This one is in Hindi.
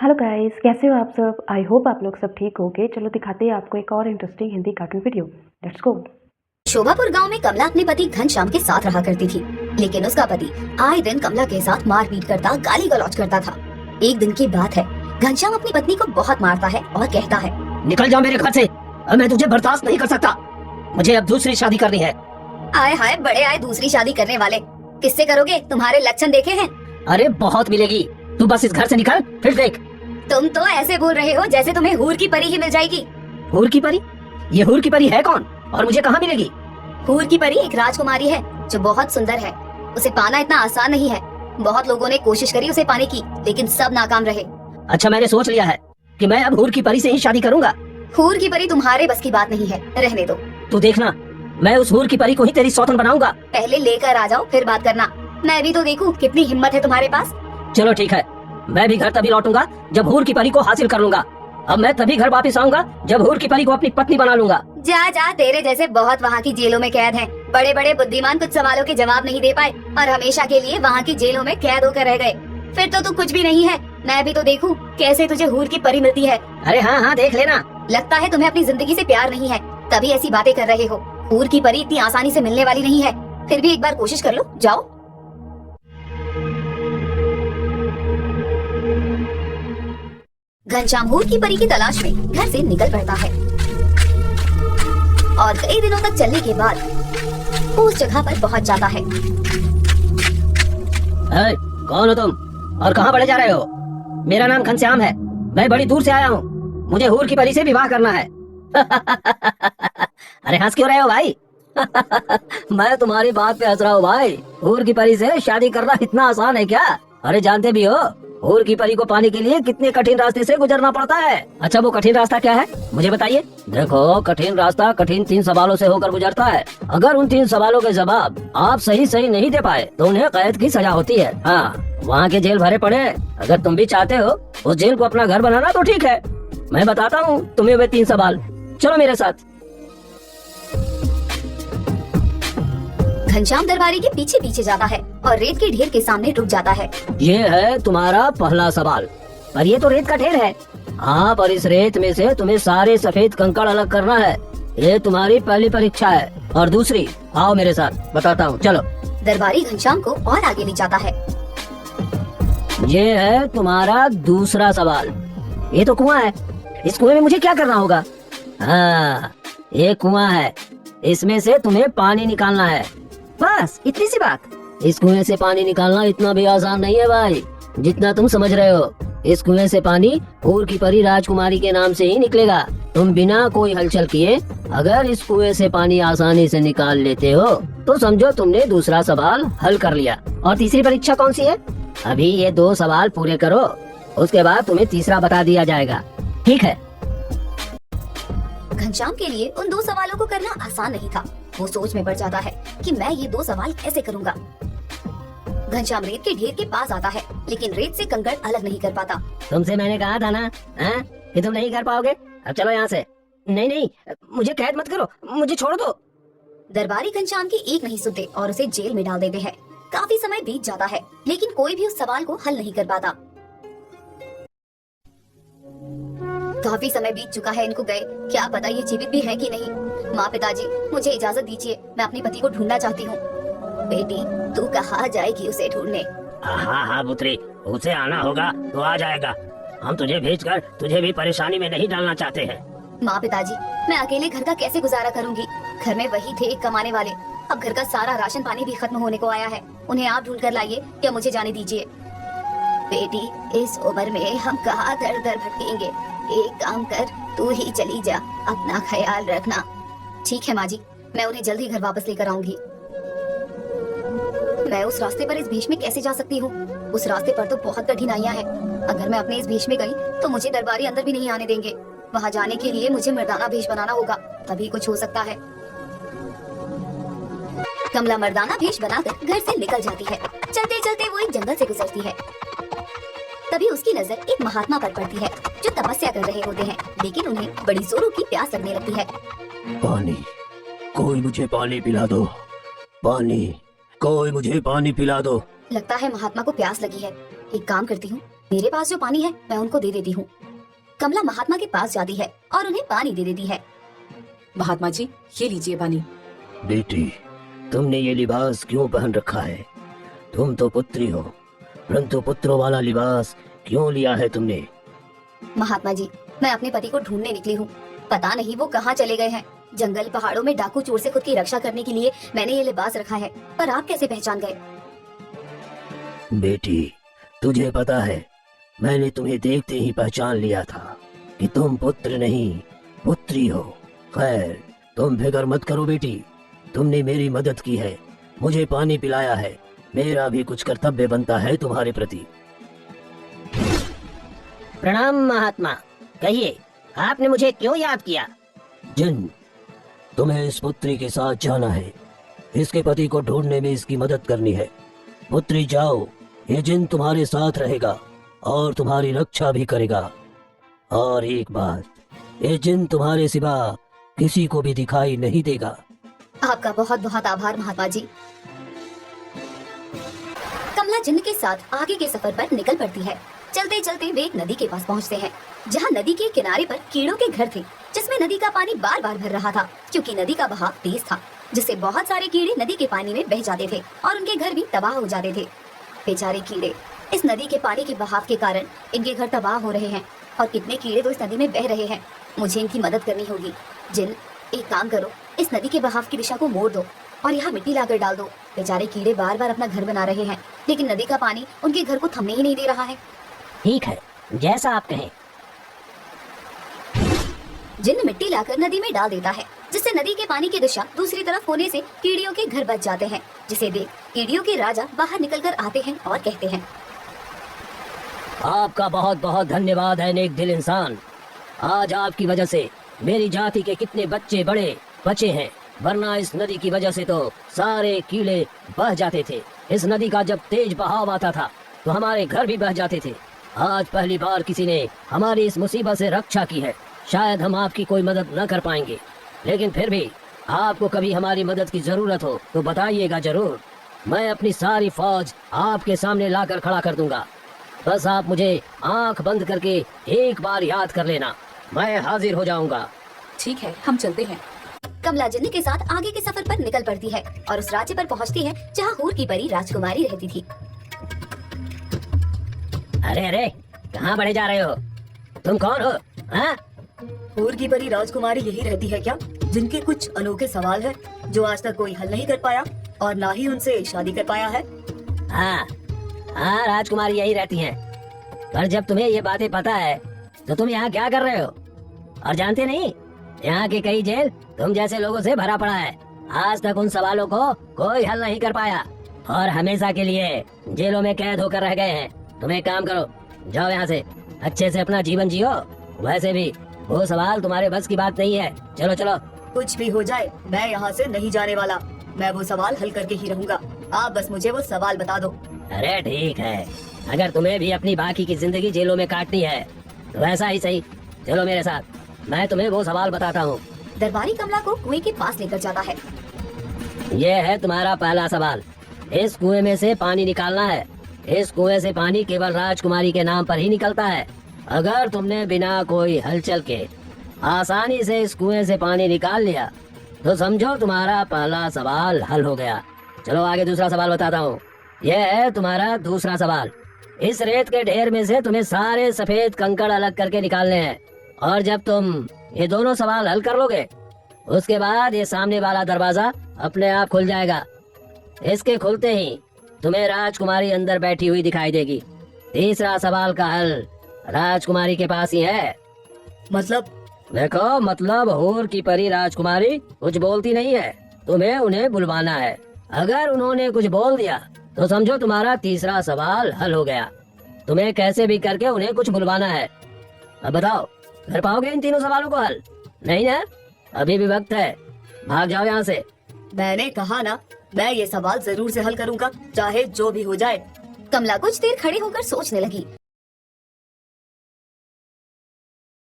हेलो गाइस, कैसे हो आप सब। आई होप आप लोग सब ठीक होगे। चलो दिखाते हैं आपको एक और interesting Hindi cartoon video. Let's go. Shobhapur गांव में कमला अपने पति घनश्याम के साथ रहा करती थी, लेकिन उसका पति आए दिन कमला के साथ मारपीट करता, गाली गलौज करता था। एक दिन की बात है, घनश्याम अपनी पत्नी को बहुत मारता है और कहता है, निकल जा मेरे घर से, अब मैं तुझे बर्दाश्त नहीं कर सकता। मुझे अब दूसरी शादी करनी है। आए हाय बड़े आए दूसरी शादी करने वाले, किससे करोगे? तुम्हारे लक्षण देखे हैं। अरे बहुत मिलेगी, तू बस इस घर से निकल, फिर देख। तुम तो ऐसे बोल रहे हो जैसे तुम्हें हूर की परी ही मिल जाएगी। हूर की परी? ये हूर की परी है कौन और मुझे कहाँ मिलेगी? हूर की परी एक राजकुमारी है जो बहुत सुंदर है। उसे पाना इतना आसान नहीं है। बहुत लोगों ने कोशिश करी उसे पाने की, लेकिन सब नाकाम रहे। अच्छा, मैंने सोच लिया है कि मैं अब हूर की परी से ही शादी करूंगा। हूर की परी तुम्हारे बस की बात नहीं है, रहने दो। तू देखना, मैं उस हूर की परी को ही तेरी सौतन बनाऊंगा। पहले लेकर आ जाओ फिर बात करना। मैं भी तो देखूं कितनी हिम्मत है तुम्हारे पास। चलो ठीक है, मैं भी घर तभी लौटूंगा जब हूर की परी को हासिल कर लूंगा। अब मैं तभी घर वापस आऊंगा जब हूर की परी को अपनी पत्नी बना लूंगा। जा जा, तेरे जैसे बहुत वहाँ की जेलों में कैद हैं। बड़े बड़े बुद्धिमान कुछ सवालों के जवाब नहीं दे पाए और हमेशा के लिए वहाँ की जेलों में कैद होकर रह गए। फिर तो तू कुछ भी नहीं है। मैं भी तो देखूं कैसे तुझे हूर की परी मिलती है। अरे हाँ हाँ, देख लेना। लगता है तुम्हें अपनी जिंदगी से प्यार नहीं है, तभी ऐसी बातें कर रहे हो। हूर की परी इतनी आसानी से मिलने वाली नहीं है। फिर भी एक बार कोशिश कर लो, जाओ। घनश्याम हूर की परी की तलाश में घर से निकल पड़ता है और कई दिनों तक चलने के बाद वो उस जगह पर पहुंच जाता है। कौन हो तुम और कहाँ बढ़े जा रहे हो? मेरा नाम घनश्याम है, मैं बड़ी दूर से आया हूँ। मुझे हूर की परी से विवाह करना है। अरे हंस क्यों रहे हो भाई? मैं तुम्हारी बात पे हंस रहा हूँ भाई। हूर की परी से शादी करना इतना आसान है क्या? अरे जानते भी हो हूर की परी को पाने के लिए कितने कठिन रास्ते से गुजरना पड़ता है। अच्छा, वो कठिन रास्ता क्या है मुझे बताइए। देखो, कठिन रास्ता कठिन 3 सवालों से होकर गुजरता है। अगर उन 3 सवालों के जवाब आप सही सही नहीं दे पाए तो उन्हें कैद की सजा होती है। हाँ, वहाँ के जेल भरे पड़े। अगर तुम भी चाहते हो उस जेल को अपना घर बनाना तो ठीक है, मैं बताता हूँ तुम्हें वे 3 सवाल। चलो मेरे साथ। घनश्याम दरबारी के पीछे पीछे जाता है और रेत के ढेर के सामने रुक जाता है। ये है तुम्हारा पहला सवाल। पर ये तो रेत का ढेर है। हाँ, पर इस रेत में से तुम्हें सारे सफेद कंकड़ अलग करना है। ये तुम्हारी पहली परीक्षा है। और दूसरी, आओ मेरे साथ बताता हूँ, चलो। दरबारी घनश्याम को और आगे ले जाता है। ये है तुम्हारा दूसरा सवाल। ये तो कुआं है, इस कुएं में मुझे क्या करना होगा? हाँ, ये कुआं है, इसमें से तुम्हें पानी निकालना है। बस इतनी सी बात। इस कुएं से पानी निकालना इतना भी आसान नहीं है भाई, जितना तुम समझ रहे हो। इस कुएं से पानी हूर की परी राजकुमारी के नाम से ही निकलेगा। तुम बिना कोई हलचल किए अगर इस कुएं से पानी आसानी से निकाल लेते हो तो समझो तुमने दूसरा सवाल हल कर लिया। और तीसरी परीक्षा कौन सी है? अभी ये 2 सवाल पूरे करो, उसके बाद तुम्हें तीसरा बता दिया जाएगा, ठीक है? घनश्याम के लिए उन 2 सवालों को करना आसान नहीं था। वो सोच में पड़ जाता है कि मैं ये 2 सवाल कैसे करूँगा। घनश्याम रेत के ढेर के पास आता है, लेकिन रेत से कंकड़ अलग नहीं कर पाता। तुमसे मैंने कहा था ना कि तुम नहीं कर पाओगे। अब चलो यहाँ से। नहीं नहीं, मुझे कैद मत करो, मुझे छोड़ दो। दरबारी घनश्याम की एक नहीं सुनते और उसे जेल में डाल देते हैं। काफी समय बीत जाता है, लेकिन कोई भी उस सवाल को हल नहीं कर पाता। काफी समय बीत चुका है इनको गए, क्या पता ये जीवित भी है कि नहीं। माँ, पिताजी, मुझे इजाजत दीजिए, मैं अपने पति को ढूंढना चाहती हूँ। बेटी, तू कहाँ जाएगी उसे ढूंढने? हाँ हाँ पुत्री, उसे आना होगा तो आ जाएगा। हम तुझे भेजकर तुझे भी परेशानी में नहीं डालना चाहते हैं। माँ, पिताजी, मैं अकेले घर का कैसे गुजारा करूँगी? घर में वही थे एक कमाने वाले, अब घर का सारा राशन पानी भी खत्म होने को आया है। उन्हें आप ढूंढ कर लाइए या मुझे जाने दीजिए। बेटी, इस उम्र में हम कहाँ दर दर भटकेंगे। एक काम कर, तू ही चली जा, अपना ख्याल रखना। ठीक है माँ जी, मैं उन्हें जल्दी घर वापस लेकर आऊंगी। मैं उस रास्ते पर इस भेष में कैसे जा सकती हूँ? उस रास्ते पर तो बहुत कठिनाइयाँ हैं। अगर मैं अपने इस भेष में गई तो मुझे दरबारी अंदर भी नहीं आने देंगे। वहाँ जाने के लिए मुझे मर्दाना भेष बनाना होगा, तभी कुछ हो सकता है। कमला मर्दाना भेष बनाकर घर से निकल जाती है। चलते चलते वो एक जंगल से गुजरती है। तभी उसकी नजर एक महात्मा पर पड़ती है जो तपस्या कर रहे होते हैं, लेकिन उन्हें बड़ी जोरों की प्यास लगने लगती है। पानी, कोई मुझे पानी पिला दो। पानी, कोई मुझे पानी पिला दो। लगता है महात्मा को प्यास लगी है। एक काम करती हूँ, मेरे पास जो पानी है मैं उनको दे देती हूँ। कमला महात्मा के पास जाती है और उन्हें पानी दे देती है। महात्मा जी, ये लीजिए पानी। बेटी, तुमने ये लिबास क्यों पहन रखा है? तुम तो पुत्री हो, परंतु पुत्रों वाला लिबास क्यों लिया है तुमने? महात्मा जी, मैं अपने पति को ढूंढने निकली हूँ। पता नहीं वो कहाँ चले गए हैं। जंगल पहाड़ों में डाकू चोर से खुद की रक्षा करने के लिए मैंने ये लिबास रखा है, पर आप कैसे पहचान गए? बेटी, तुझे पता है, मैंने तुम्हें देखते ही पहचान लिया था कि तुम पुत्र नहीं पुत्री हो। खैर, तुम फिक्र मत करो बेटी, तुमने मेरी मदद की है, मुझे पानी पिलाया है, मेरा भी कुछ कर्तव्य बनता है तुम्हारे प्रति। प्रणाम महात्मा, कहिए आपने मुझे क्यों याद किया? जिन, तुम्हें इस पुत्री के साथ जाना है, इसके पति को ढूंढने में इसकी मदद करनी है। पुत्री जाओ, ये जिन तुम्हारे साथ रहेगा और तुम्हारी रक्षा भी करेगा। और एक बात, ये जिन तुम्हारे सिवा किसी को भी दिखाई नहीं देगा। आपका बहुत बहुत आभार महात्मा जी। कमला जिन्न के साथ आगे के सफर पर निकल पड़ती है। चलते चलते वे एक नदी के पास पहुंचते हैं, जहां नदी के किनारे पर कीड़ों के घर थे, जिसमें नदी का पानी बार बार भर रहा था, क्योंकि नदी का बहाव तेज था, जिससे बहुत सारे कीड़े नदी के पानी में बह जाते थे और उनके घर भी तबाह हो जाते थे। बेचारे कीड़े, इस नदी के पानी के बहाव के कारण इनके घर तबाह हो रहे हैं और कितने कीड़े तो इस नदी में बह रहे हैं। मुझे इनकी मदद करनी होगी। जिन, एक काम करो, इस नदी के बहाव की दिशा को मोड़ दो और यहाँ मिट्टी लाकर डाल दो। बेचारे कीड़े बार बार अपना घर बना रहे हैं, लेकिन नदी का पानी उनके घर को थमने ही नहीं दे रहा है। ठीक है, जैसा आप कहें। जिन्न मिट्टी लाकर नदी में डाल देता है, जिससे नदी के पानी की दिशा दूसरी तरफ होने से कीड़ियों के घर बच जाते हैं, जिसे देख कीड़ियों के राजा बाहर निकलकर आते हैं और कहते हैं, आपका बहुत बहुत धन्यवाद है नेक दिल इंसान। आज आपकी वजह से मेरी जाति के कितने बच्चे बड़े बचे हैं, वरना इस नदी की वजह से तो सारे कीड़े बह जाते थे। इस नदी का जब तेज बहाव आता था तो हमारे घर भी बह जाते थे। आज पहली बार किसी ने हमारी इस मुसीबत से रक्षा की है। शायद हम आपकी कोई मदद न कर पाएंगे, लेकिन फिर भी आपको कभी हमारी मदद की जरूरत हो तो बताइएगा जरूर। मैं अपनी सारी फौज आपके सामने लाकर खड़ा कर दूंगा। बस आप मुझे आंख बंद करके एक बार याद कर लेना, मैं हाजिर हो जाऊंगा। ठीक है, हम चलते हैं। कमला जिन्न के साथ आगे के सफर पर निकल पड़ती है और उस राज्य पर पहुंचती है जहां हूर की परी राजकुमारी रहती थी। अरे अरे, कहाँ बढ़े जा रहे हो? तुम कौन हो? हाँ? हूर की परी राजकुमारी यही रहती है क्या, जिनके कुछ अनोखे सवाल है जो आज तक कोई हल नहीं कर पाया और ना ही उनसे शादी कर पाया है? हाँ हाँ, राजकुमारी यही रहती हैं। पर जब तुम्हें ये बातें पता है तो तुम यहाँ क्या कर रहे हो? और जानते नहीं, यहाँ के कई जेल तुम जैसे लोगों से भरा पड़ा है। आज तक उन सवालों को कोई हल नहीं कर पाया और हमेशा के लिए जेलों में कैद होकर रह गए हैं। तुम एक काम करो, जाओ यहाँ से, अच्छे से अपना जीवन जियो। वैसे भी वो सवाल तुम्हारे बस की बात नहीं है। चलो चलो। कुछ भी हो जाए, मैं यहाँ से नहीं जाने वाला। मैं वो सवाल हल करके ही रहूँगा। आप बस मुझे वो सवाल बता दो। अरे ठीक है, अगर तुम्हें भी अपनी बाकी की जिंदगी जेलों में काटनी है तो वैसा ही सही, चलो मेरे साथ, मैं तुम्हें वो सवाल बताता हूँ। दरबारी कमला को कुएं के पास लेकर जाता है। ये है तुम्हारा पहला सवाल। इस कुएं में से पानी निकालना है। इस कुएं से पानी केवल राजकुमारी के नाम पर ही निकलता है। अगर तुमने बिना कोई हलचल के आसानी से इस कुएं से पानी निकाल लिया तो समझो तुम्हारा पहला सवाल हल हो गया। चलो आगे दूसरा सवाल बताता हूँ। यह है तुम्हारा दूसरा सवाल। इस रेत के ढेर में से तुम्हें सारे सफेद कंकड़ अलग करके निकालने हैं और जब तुम ये दोनों सवाल हल कर लोगे उसके बाद ये सामने वाला दरवाजा अपने आप खुल जाएगा। इसके खुलते ही तुम्हें राजकुमारी अंदर बैठी हुई दिखाई देगी। तीसरा सवाल का हल राजकुमारी के पास ही है। मतलब? देखो, मतलब हूर की परी राजकुमारी कुछ बोलती नहीं है, तुम्हें उन्हें बुलवाना है। अगर उन्होंने कुछ बोल दिया तो समझो तुम्हारा तीसरा सवाल हल हो गया। तुम्हें कैसे भी करके उन्हें कुछ बुलवाना है। अब बताओ, कर पाओगे इन तीनों सवालों को हल? नहीं ना? अभी भी वक्त है, भाग जाओ यहाँ से। मैंने कहा ना, मैं ये सवाल जरूर से हल करूंगा, चाहे जो भी हो जाए। कमला कुछ देर खड़े होकर सोचने लगी।